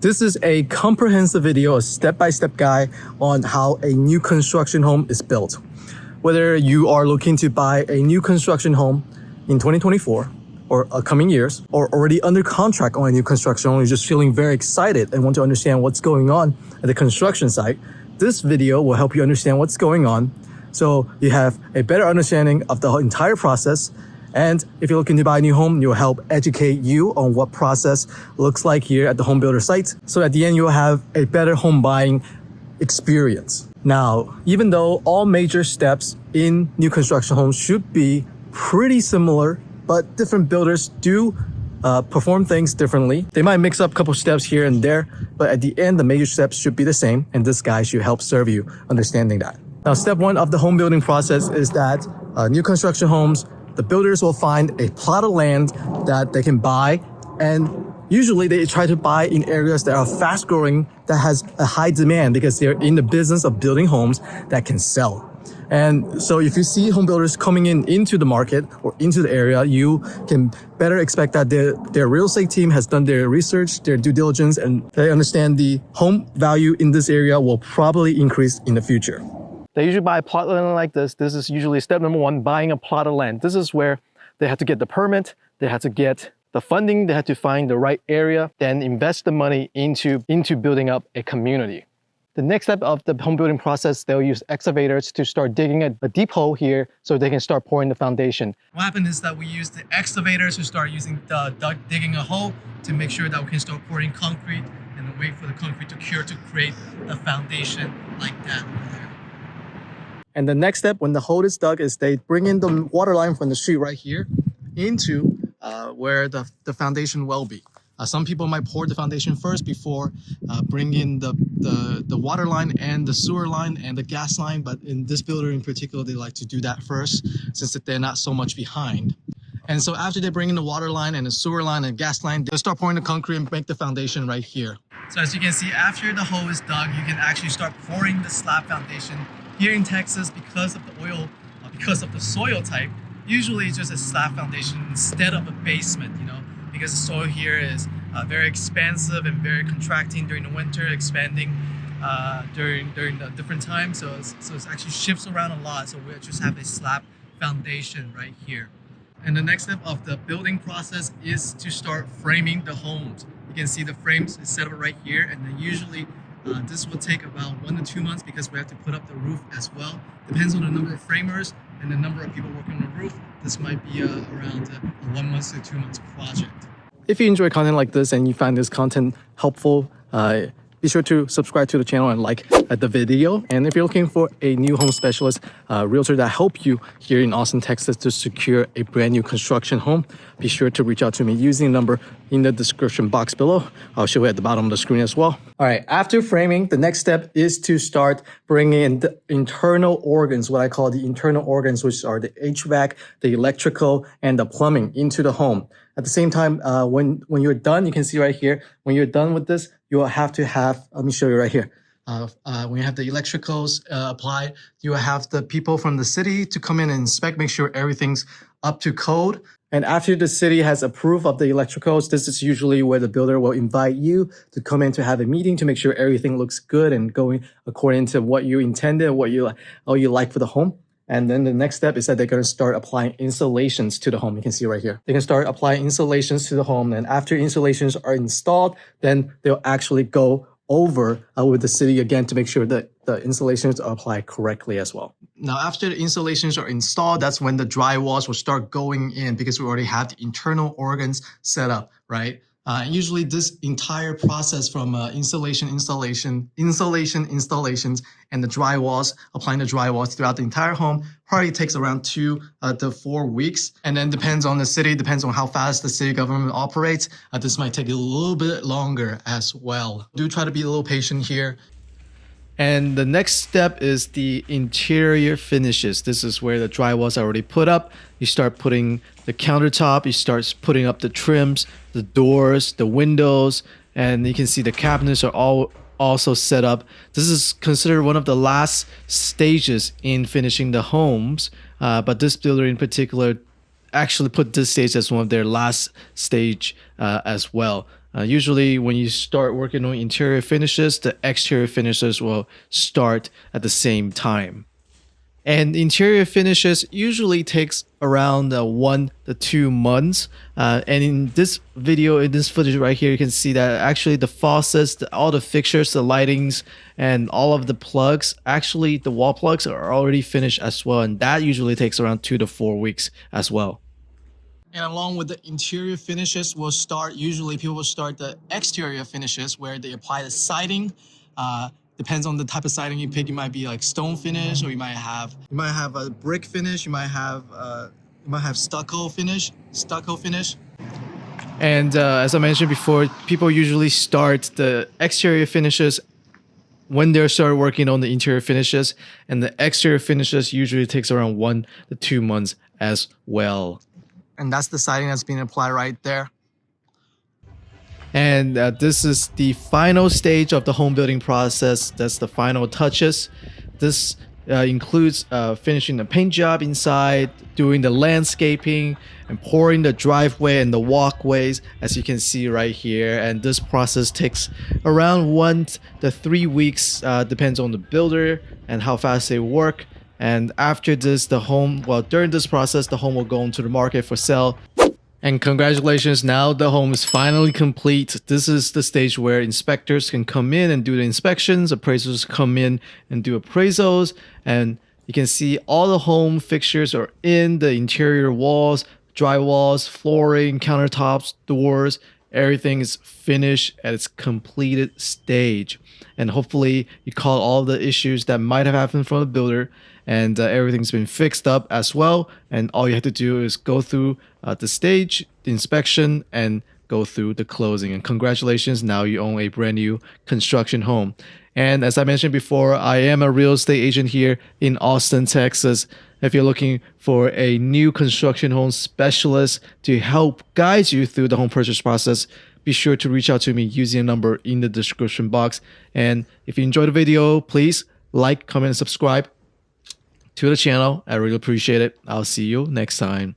This is a comprehensive video, a step-by-step guide on how a new construction home is built. Whether you are looking to buy a new construction home in 2024 or coming years, or already under contract on a new construction home, you're just feeling very excited and want to understand what's going on at the construction site, this video will help you understand what's going on so you have a better understanding of the entire process. And if you're looking to buy a new home, it will help educate you on what process looks like here at the home builder site. So at the end, you'll have a better home buying experience. Now, even though all major steps in new construction homes should be pretty similar, but different builders do perform things differently. They might mix up a couple steps here and there, but at the end, the major steps should be the same. And this guide should help serve you understanding that. Now, step one of the home building process is that new construction homes, the builders will find a plot of land that they can buy, and usually they try to buy in areas that are fast growing, that has a high demand because they're in the business of building homes that can sell. And so if you see home builders coming into the market or into the area, you can better expect that their real estate team has done their research, their due diligence, and they understand the home value in this area will probably increase in the future. They usually buy a plot of land like this. This is usually step number one, buying a plot of land. This is where they have to get the permit, they have to get the funding, they have to find the right area, then invest the money into building up a community. The next step of the home building process, they'll use excavators to start digging a deep hole here so they can start pouring the foundation. What happened is that we use the excavators to start digging a hole to make sure that we can start pouring concrete and then wait for the concrete to cure to create a foundation like that over there. And the next step when the hole is dug is they bring in the water line from the street right here into where the foundation will be. Some people might pour the foundation first before bring in the water line and the sewer line and the gas line. But in this builder in particular, they like to do that first since they're not so much behind. And so after they bring in the water line and the sewer line and gas line, they'll start pouring the concrete and make the foundation right here. So as you can see, after the hole is dug, you can actually start pouring the slab foundation. Here in Texas, because of the soil type, usually it's just a slab foundation instead of a basement, because the soil here is very expansive and very contracting during the winter, expanding during the different times. So it actually shifts around a lot. So we just have a slab foundation right here. And the next step of the building process is to start framing the homes. You can see the frames is set up right here, and then usually this will take about 1 to 2 months because we have to put up the roof as well. Depends on the number of framers and the number of people working on the roof. This might be around a 1 month to 2 months project. If you enjoy content like this and you find this content helpful, be sure to subscribe to the channel and like the video. And if you're looking for a new home specialist, realtor that help you here in Austin, Texas to secure a brand new construction home, be sure to reach out to me using the number in the description box below. I'll show it at the bottom of the screen as well. All right, after framing, the next step is to start bringing in the internal organs, what I call the internal organs, which are the HVAC, the electrical, and the plumbing into the home. At the same time, when you're done, you can see right here, when you're done with this, you will have to have, let me show you right here. When you have the electricals applied, you will have the people from the city to come in and inspect, make sure everything's up to code. And after the city has approved of the electricals, this is usually where the builder will invite you to come in to have a meeting to make sure everything looks good and going according to what you intended, what you like for the home. And then the next step is that they're going to start applying insulations to the home. You can see right here. They can start applying insulations to the home. And after insulations are installed, then they'll actually go over with the city again to make sure that the insulations are applied correctly as well. Now, after the insulations are installed, that's when the drywalls will start going in because we already have the internal organs set up, right? Usually this entire process from installations, and the drywalls, applying the drywalls throughout the entire home probably takes around 2 to 4 weeks. And then depends on the city, depends on how fast the city government operates. This might take a little bit longer as well. Do try to be a little patient here. And the next step is the interior finishes. This is where the drywalls are already put up. You start putting the countertop, you start putting up the trims, the doors, the windows, and you can see the cabinets are all also set up. This is considered one of the last stages in finishing the homes, but this builder in particular actually put this stage as one of their last stage as well. Usually when you start working on interior finishes, the exterior finishes will start at the same time. And interior finishes usually takes around 1 to 2 months. And in this video, in this footage right here, you can see that actually the faucets, all the fixtures, the lightings, and all of the plugs, actually the wall plugs are already finished as well. And that usually takes around 2 to 4 weeks as well. And along with the interior finishes, usually people will start the exterior finishes where they apply the siding. Depends on the type of siding you pick. You might be like stone finish, or you might have a brick finish. You might have stucco finish. And as I mentioned before, people usually start the exterior finishes when they start working on the interior finishes, and the exterior finishes usually takes around 1 to 2 months as well. And that's the siding that's being applied right there. And this is the final stage of the home building process. That's the final touches. This includes finishing the paint job inside, doing the landscaping, and pouring the driveway and the walkways, as you can see right here. And this process takes around 1 to 3 weeks, depends on the builder and how fast they work. And after this, during this process, the home will go into the market for sale. And congratulations, now the home is finally complete. This is the stage where inspectors can come in and do the inspections, appraisers come in and do appraisals, and you can see all the home fixtures are in the interior walls, drywalls, flooring, countertops, doors. Everything is finished at its completed stage. And hopefully you caught all the issues that might have happened from the builder, and everything's been fixed up as well. And all you have to do is go through the stage, the inspection, and go through the closing. And congratulations, now you own a brand new construction home. And as I mentioned before, I am a real estate agent here in Austin, Texas. If you're looking for a new construction home specialist to help guide you through the home purchase process, be sure to reach out to me using a number in the description box. And if you enjoyed the video, please like, comment, and subscribe to the channel. I really appreciate it. I'll see you next time.